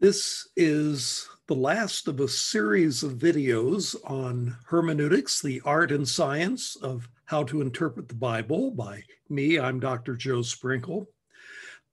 This is the last of a series of videos on hermeneutics, the art and science of how to interpret the Bible by me. I'm Dr. Joe Sprinkle.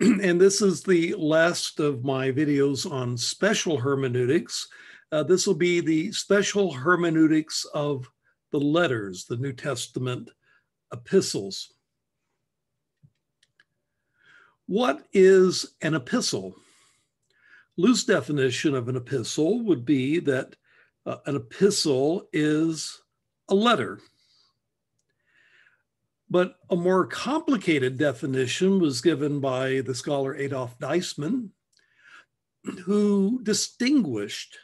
And this is the last of my videos on special hermeneutics. This will be the special hermeneutics of the letters, the New Testament epistles. What is an epistle? Loose definition of an epistle would be that an epistle is a letter. But a more complicated definition was given by the scholar Adolf Deisman, who distinguished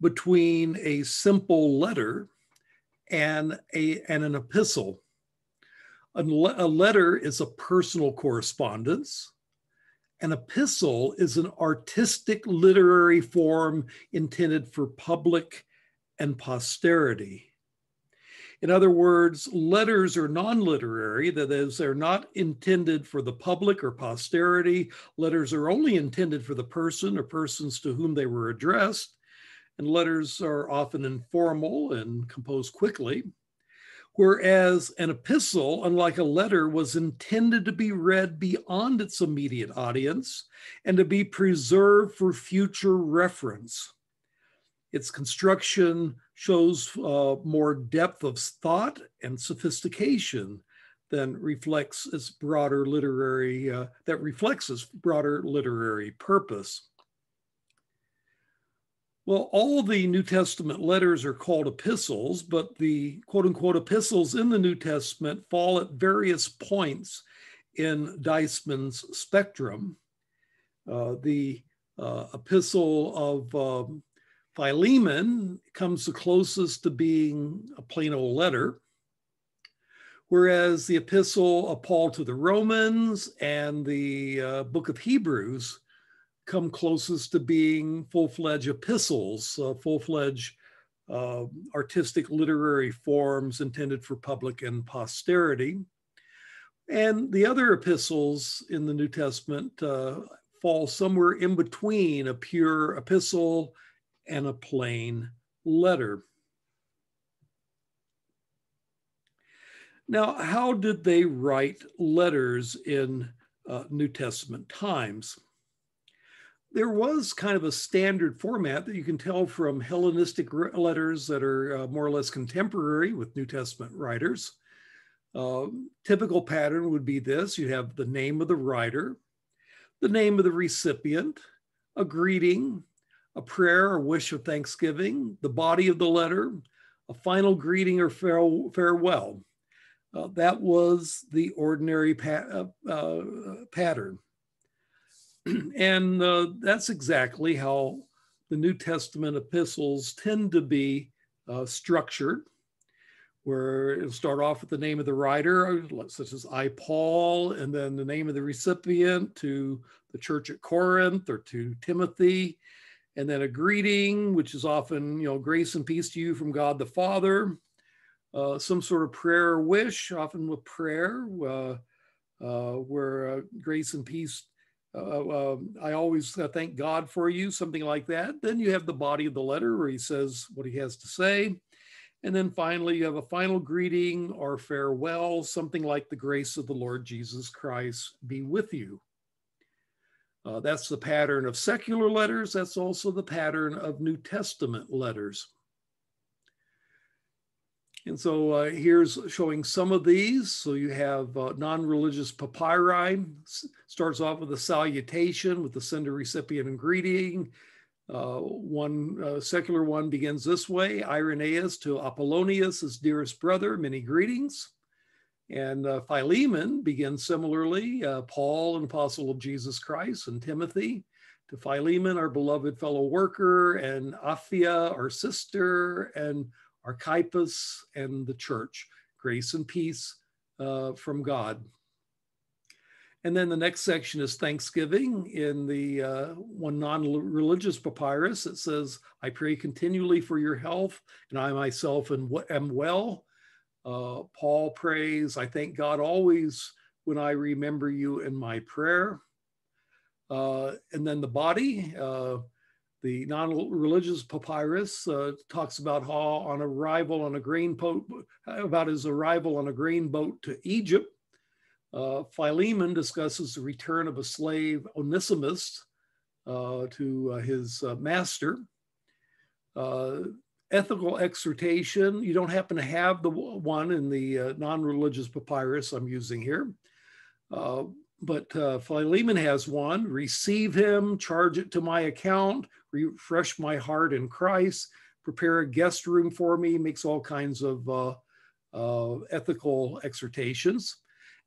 between a simple letter and an epistle. A letter is a personal correspondence. An epistle is an artistic literary form intended for public and posterity. In other words, letters are non-literary, that is, they're not intended for the public or posterity. Letters are only intended for the person or persons to whom they were addressed, and letters are often informal and composed quickly. Whereas an epistle, unlike a letter, was intended to be read beyond its immediate audience and to be preserved for future reference. Its construction shows more depth of thought and sophistication than reflects its broader literary purpose. Well, all the New Testament letters are called epistles, but the quote-unquote epistles in the New Testament fall at various points in Deisman's spectrum. The epistle of Philemon comes the closest to being a plain old letter, whereas the epistle of Paul to the Romans and the book of Hebrews come closest to being full-fledged epistles, full-fledged artistic literary forms intended for public and posterity. And the other epistles in the New Testament fall somewhere in between a pure epistle and a plain letter. Now, how did they write letters in New Testament times? There was kind of a standard format that you can tell from Hellenistic letters that are more or less contemporary with New Testament writers. Typical pattern would be this. You have the name of the writer, the name of the recipient, a greeting, a prayer or wish of thanksgiving, the body of the letter, a final greeting or farewell. That was the ordinary pattern. And that's exactly how the New Testament epistles tend to be structured, where it'll start off with the name of the writer, such as I, Paul, and then the name of the recipient to the church at Corinth or to Timothy, and then a greeting, which is often, grace and peace to you from God the Father, some sort of prayer or wish, often with prayer, where grace and peace, I always thank God for you, something like that. Then you have the body of the letter where he says what he has to say. And then finally, you have a final greeting or farewell, something like the grace of the Lord Jesus Christ be with you. That's the pattern of secular letters. That's also the pattern of New Testament letters. And so here's showing some of these. So you have non-religious papyri, starts off with a salutation with the sender, recipient, and greeting. One secular one begins this way: Irenaeus to Apollonius, his dearest brother, many greetings. And Philemon begins similarly, Paul, an apostle of Jesus Christ, and Timothy to Philemon, our beloved fellow worker, and Apphia, our sister, and Archippus and the church, grace and peace from God. And then the next section is thanksgiving. In the one non-religious papyrus, it says, I pray continually for your health, and I myself am well. Paul prays, I thank God always when I remember you in my prayer. And then the body, The non-religious papyrus talks about how on arrival on a grain boat, about his arrival on a grain boat to Egypt. Philemon discusses the return of a slave, Onesimus, to his master. Ethical exhortation, you don't happen to have the one in the non-religious papyrus I'm using here, but Philemon has one. Receive him, charge it to my account, refresh my heart in Christ, prepare a guest room for me, makes all kinds of ethical exhortations.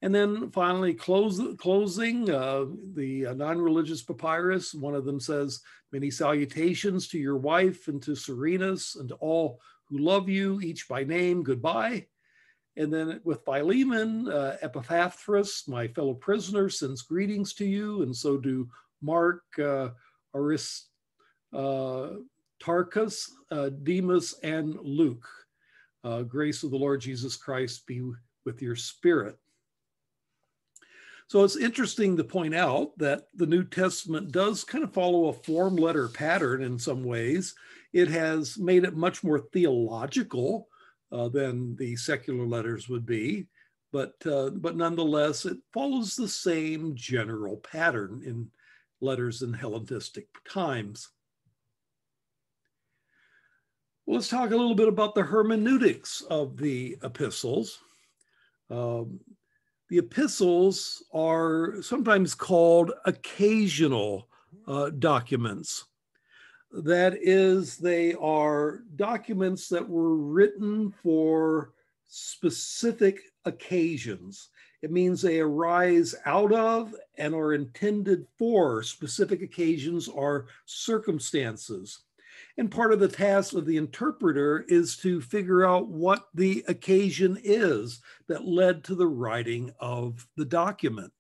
And then finally, closing, the non-religious papyrus, one of them says, many salutations to your wife and to Serenus and to all who love you, each by name, goodbye. And then with Philemon, Epaphras, my fellow prisoner, sends greetings to you, and so do Mark, Aristarchus, Demas, and Luke. Grace of the Lord Jesus Christ be with your spirit. So it's interesting to point out that the New Testament does kind of follow a form letter pattern in some ways. It has made it much more theological than the secular letters would be, but nonetheless, it follows the same general pattern in letters in Hellenistic times. Well, let's talk a little bit about the hermeneutics of the epistles. The epistles are sometimes called occasional documents. That is, they are documents that were written for specific occasions. It means they arise out of and are intended for specific occasions or circumstances. And part of the task of the interpreter is to figure out what the occasion is that led to the writing of the document.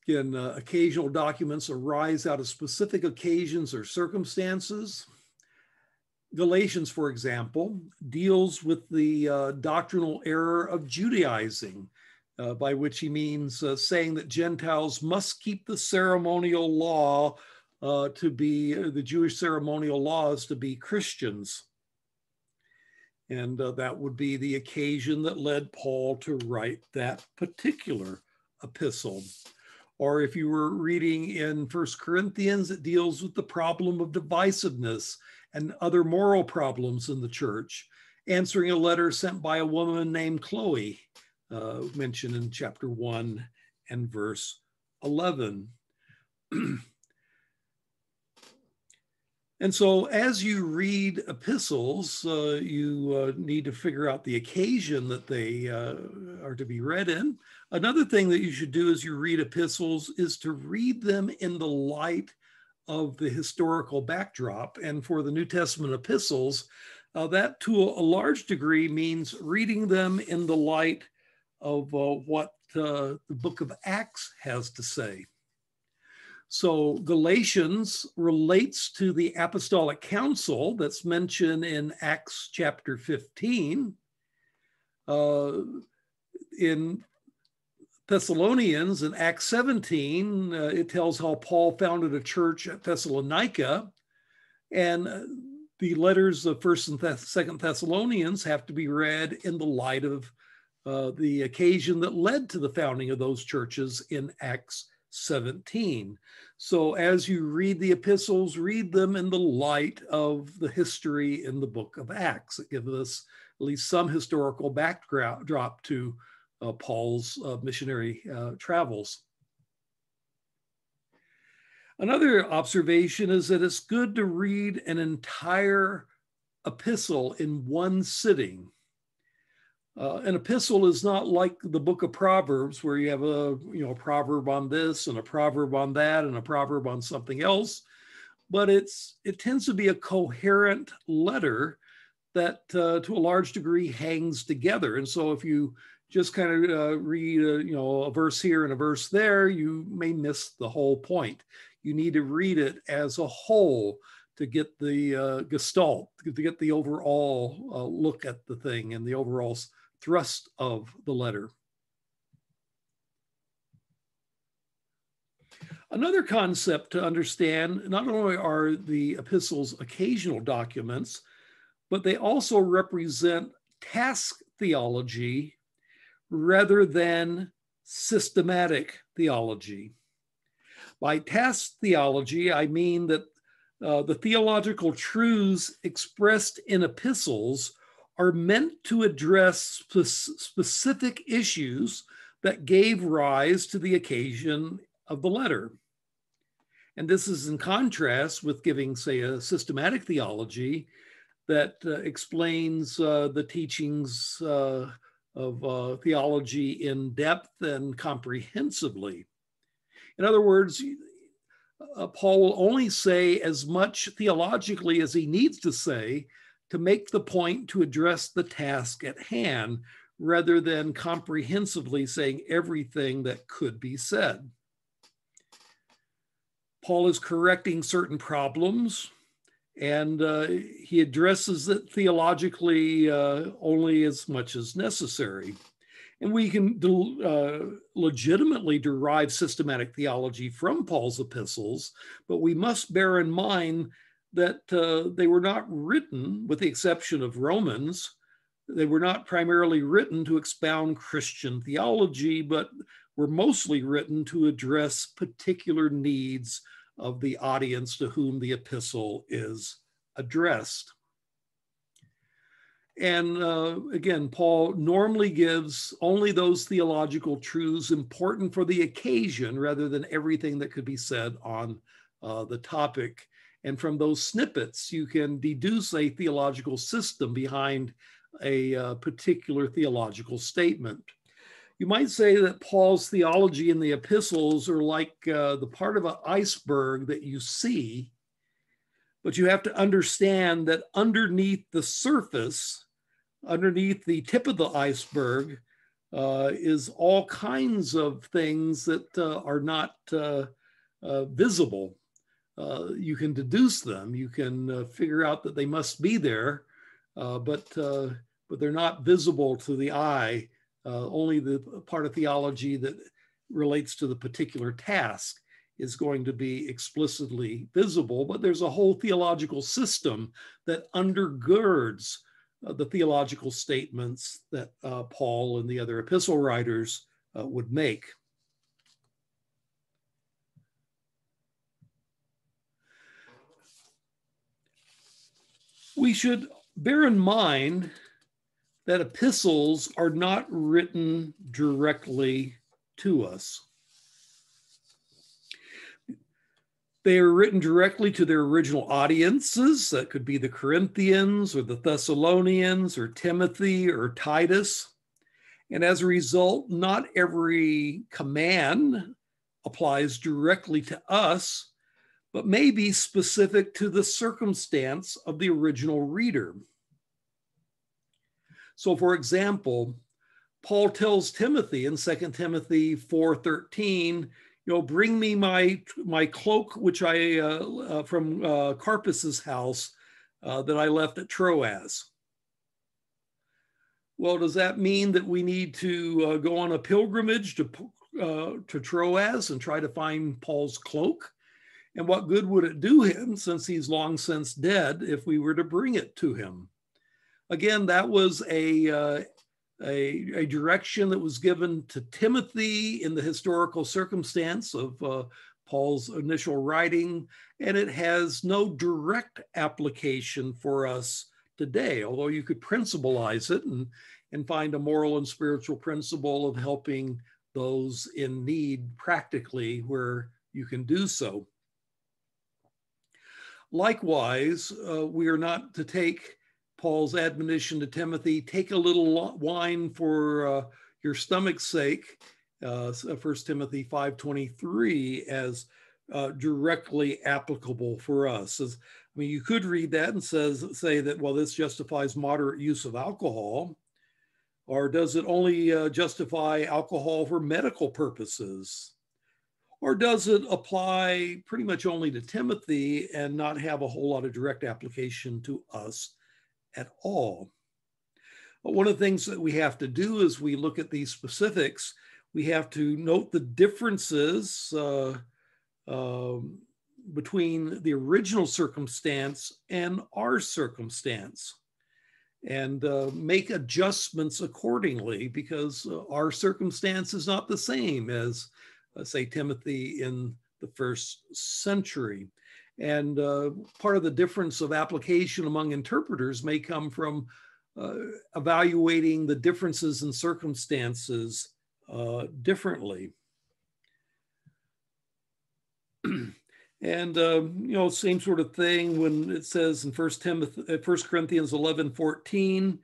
Again, occasional documents arise out of specific occasions or circumstances. Galatians, for example, deals with the doctrinal error of Judaizing, by which he means saying that Gentiles must keep the ceremonial law to be the Jewish ceremonial laws to be Christians. And that would be the occasion that led Paul to write that particular epistle. Or if you were reading in 1 Corinthians, it deals with the problem of divisiveness and other moral problems in the church, answering a letter sent by a woman named Chloe, mentioned in chapter 1 and verse 11. And so as you read epistles, you need to figure out the occasion that they are to be read in. Another thing that you should do as you read epistles is to read them in the light of the historical backdrop. And for the New Testament epistles, that to a large degree means reading them in the light of what the book of Acts has to say. So Galatians relates to the apostolic council that's mentioned in Acts chapter 15. In Thessalonians, in Acts 17, it tells how Paul founded a church at Thessalonica. And the letters of 1st and 2nd Thessalonians have to be read in the light of the occasion that led to the founding of those churches in Acts 17. So as you read the epistles, read them in the light of the history in the book of Acts. It gives us at least some historical backdrop to Paul's missionary travels. Another observation is that it's good to read an entire epistle in one sitting. An epistle is not like the book of Proverbs, where you have a proverb on this and a proverb on that and a proverb on something else, but it tends to be a coherent letter that to a large degree hangs together. And so if you just kind of read a verse here and a verse there, you may miss the whole point. You need to read it as a whole to get the gestalt, to get the overall look at the thing and the overall thrust of the letter. Another concept to understand, not only are the epistles occasional documents, but they also represent task theology rather than systematic theology. By task theology, I mean that the theological truths expressed in epistles are meant to address specific issues that gave rise to the occasion of the letter. And this is in contrast with giving, say, a systematic theology that explains the teachings of theology in depth and comprehensively. In other words, Paul will only say as much theologically as he needs to say to make the point to address the task at hand, rather than comprehensively saying everything that could be said. Paul is correcting certain problems, and he addresses it theologically only as much as necessary. And we can legitimately derive systematic theology from Paul's epistles, but we must bear in mind that they were not written, with the exception of Romans, they were not primarily written to expound Christian theology, but were mostly written to address particular needs of the audience to whom the epistle is addressed. And again, Paul normally gives only those theological truths important for the occasion rather than everything that could be said on the topic. And from those snippets, you can deduce a theological system behind a particular theological statement. You might say that Paul's theology in the epistles are like the part of an iceberg that you see, but you have to understand that underneath the surface, underneath the tip of the iceberg, is all kinds of things that are not visible. You can deduce them. You can figure out that they must be there, but they're not visible to the eye. Only the part of theology that relates to the particular task is going to be explicitly visible, but there's a whole theological system that undergirds the theological statements that Paul and the other epistle writers would make. We should bear in mind that epistles are not written directly to us. They are written directly to their original audiences. That could be the Corinthians or the Thessalonians or Timothy or Titus. And as a result, not every command applies directly to us, but may be specific to the circumstance of the original reader. So for example, Paul tells Timothy in 2 Timothy 4:13, bring me my cloak, which I from Carpus's house that I left at Troas. Well, does that mean that we need to go on a pilgrimage to Troas and try to find Paul's cloak? And what good would it do him, since he's long since dead, if we were to bring it to him? Again, that was a direction that was given to Timothy in the historical circumstance of Paul's initial writing, and it has no direct application for us today, although you could principleize it and find a moral and spiritual principle of helping those in need practically where you can do so. Likewise, we are not to take Paul's admonition to Timothy, take a little wine for your stomach's sake, 1 Timothy 5:23, as directly applicable for us. You could read that and say that, well, this justifies moderate use of alcohol, or does it only justify alcohol for medical purposes? Or does it apply pretty much only to Timothy and not have a whole lot of direct application to us at all? But one of the things that we have to do as we look at these specifics, we have to note the differences between the original circumstance and our circumstance, and make adjustments accordingly, because our circumstance is not the same as, say, Timothy in the first century. And part of the difference of application among interpreters may come from evaluating the differences in circumstances differently. And, same sort of thing when it says in 1 Corinthians 11:14,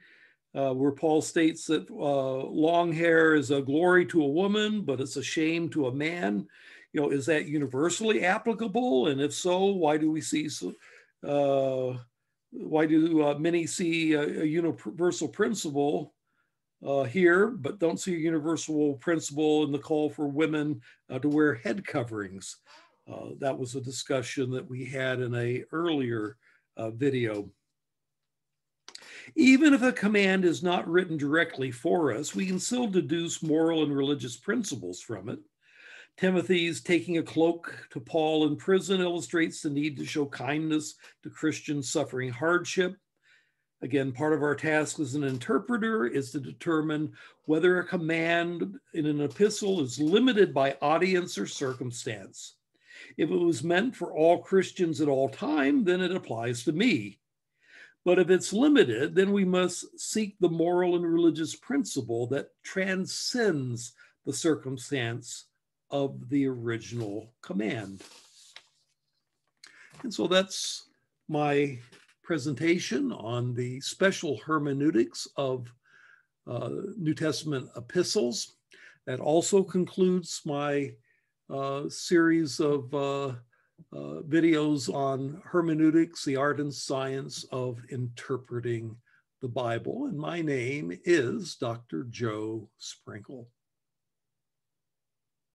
where Paul states that long hair is a glory to a woman, but it's a shame to a man. Is that universally applicable? And if so, why do we see many see a universal principle here, but don't see a universal principle in the call for women to wear head coverings? That was a discussion that we had in an earlier video. Even if a command is not written directly for us, we can still deduce moral and religious principles from it. Timothy's taking a cloak to Paul in prison illustrates the need to show kindness to Christians suffering hardship. Again, part of our task as an interpreter is to determine whether a command in an epistle is limited by audience or circumstance. If it was meant for all Christians at all time, then it applies to me. But if it's limited, then we must seek the moral and religious principle that transcends the circumstance of the original command. And so that's my presentation on the special hermeneutics of New Testament epistles. That also concludes my series of videos on hermeneutics, the art and science of interpreting the Bible. And my name is Dr. Joe Sprinkle.